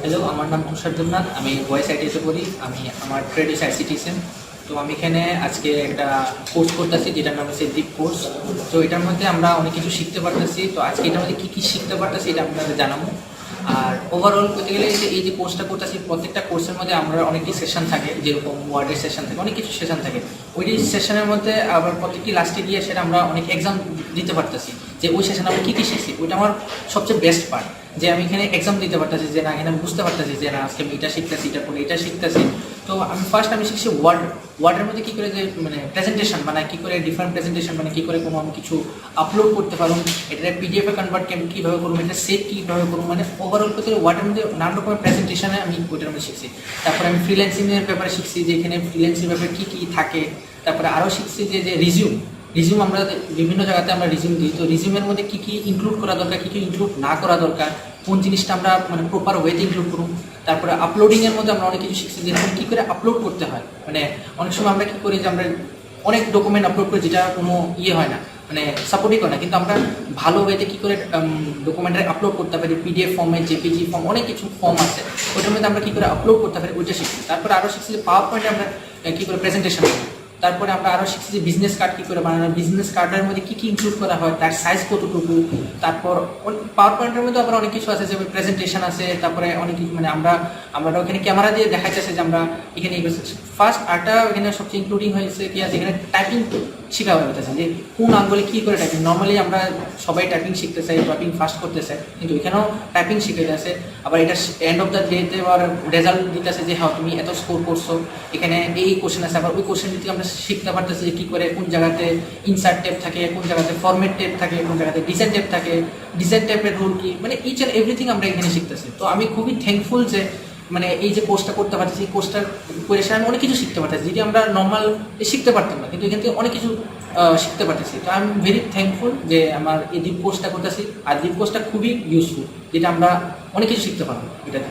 Hello, আমার নাম তুষার দেবনাথ। আমি ভয়েস আইটিতে পড়ি। আমার ট্রেড ইস আইসিটিসিএম। তো আমি এখানে আজকে একটা কোর্স করতেছি যেটার নাম হচ্ছে ডিপ কোর্স। তো এটার মধ্যে আমরা অনেক কিছু শিখতে পারতেছি। তো আজকে এটার মধ্যে কী কী শিখতে পারতেছি এটা আপনাদের জানাবো। আর ওভারঅল করতে গেলে এই যে কোর্সটা করতেছি, প্রত্যেকটা কোর্সের মধ্যে আমরা অনেকটি সেশন থাকে, যেরকম ওয়ার্ডের সেশন থাকে, অনেক কিছু সেশন থাকে। ওই সেশনের মধ্যে আবার প্রত্যেকটি লাস্টে গিয়ে সেটা আমরা অনেক এক্সাম দিতে পারতেছি, যে ওই সেশনে আমরা কী কী শিখছি। ওইটা আমার সবচেয়ে বেস্ট পার্ট, যে আমি এখানে এক্সাম দিতে পারতেছি, যে না এখানে আমি বুঝতে পারতেছি যে না আজকে আমি এটা শিখতেছি, এটা করে এটা শিখতেছি। তো আমি আমি শিখছি ওয়ার্ডের মধ্যে কী করে যে প্রেজেন্টেশন বানায়, কী করে ডিফারেন্ট প্রেজেন্টেশন মানে কী করে কোনো আমি কিছু আপলোড করতে পারুন, এটা পিডিএফে কনভার্ট কীভাবে করুন, এটা সেভ কীভাবে করুন, মানে ওভারঅল করতে ওয়ার্ডের মধ্যে নানা রকমের প্রেজেন্টেশনে আমি ওইটার মধ্যে শিখছি। তারপরে আমি ফ্রিল্যান্সিংয়ের ব্যাপারে শিখছি, যে এখানে ফ্রিল্যান্সিং ব্যাপারে কী কী থাকে। তারপরে আরও শিখছি যে রিজিউম আমরা বিভিন্ন জায়গাতে আমরা রিজিউম দিই। তো রিজিউমের মধ্যে কী কী ইনক্লুড করা দরকার, কী কী ইনক্লুড না করা দরকার, কোন জিনিসটা আমরা প্রপার ওয়েতে ইনক্লুড করুন। তারপরে আপলোডিংয়ের মধ্যে আমরা অনেক কিছু শিখছি, যেরকম কী করে আপলোড করতে হয়। অনেক সময় আমরা কী করি যে আমরা অনেক ডকুমেন্ট আপলোড করি যেটা কোনো হয় না, সাপোর্টই করে না, কিন্তু আমরা ভালো ওয়েতে কী করে ডকুমেন্টে আপলোড করতে পারি, পিডিএফ ফর্মে, জেপিজি ফর্ম, অনেক কিছু ফর্ম আছে, ওইটার মধ্যে আমরা কী করে আপলোড করতে পারি ওইটা শিখছি। তারপরে আরও শিখছি যে পাওয়ার পয়েন্টে আমরা কী করে প্রেজেন্টেশন করি। তারপরে আমরা আরও শিখছি যে বিজনেস কার্ড কী করে বানানো, বিজনেস কার্ডের মধ্যে কী কী ইনক্লুড করা হয়, তার সাইজ কতটুকু। তারপর পাওয়ার পয়েন্টের মধ্যে আবার অনেক কিছু আছে, যে প্রেজেন্টেশন আছে। তারপরে অনেক কিছু আমরা ওখানে ক্যামেরা দিয়ে দেখা যাচ্ছে যে আমরা এখানে ফার্স্ট আরটা এখানে সবচেয়ে ইনক্লুডিং হয়েছে কি আছে, এখানে টাইপিং শেখা হয়ে গেছে, যে কোন আঙ্গুলে কী করে টাইপিং। নর্মালি আমরা সবাই টাইপিং শিখতে চাই, টাইপিং ফাস্ট করতে চাই, কিন্তু এখানেও টাইপিং শিখে গেছে। আবার এটা এন্ড অফ দ্য ডেতে আবার রেজাল্ট দিতেছে যে হ্যাঁ তুমি এত স্কোর করছো, এখানে এই কোশ্চেন আছে। আবার ওই কোশ্চেন থেকে আমরা শিখতে পারতেছি যে কী করে কোন জায়গাতে ইনসার্ট টেপ থাকে, কোন জায়গাতে ফরম্যাট টেপ থাকে, কোন জায়গাতে ডিজাইন টেপ থাকে, ডিজাইন টেপের রুল কী, ইচ অ্যান্ড এভরিথিং আমরা এখানে শিখতেছি। তো আমি খুবই থ্যাঙ্কফুল যে এই যে কোর্সটা করতে পারতেছি, এই কোর্সটার করে আমি অনেক কিছু শিখতে পারতেছি, যেটি আমরা নর্মাল শিখতে পারতাম না, কিন্তু এখান থেকে অনেক কিছু শিখতে পারতেছি। তো আই এম ভেরি থ্যাঙ্কফুল যে আমার এই ডিপ কোর্সটা করতেছি। আর ডিপ কোর্সটা খুবই ইউজফুল, যেটা আমরা অনেক কিছু শিখতে পারবো এটাতে।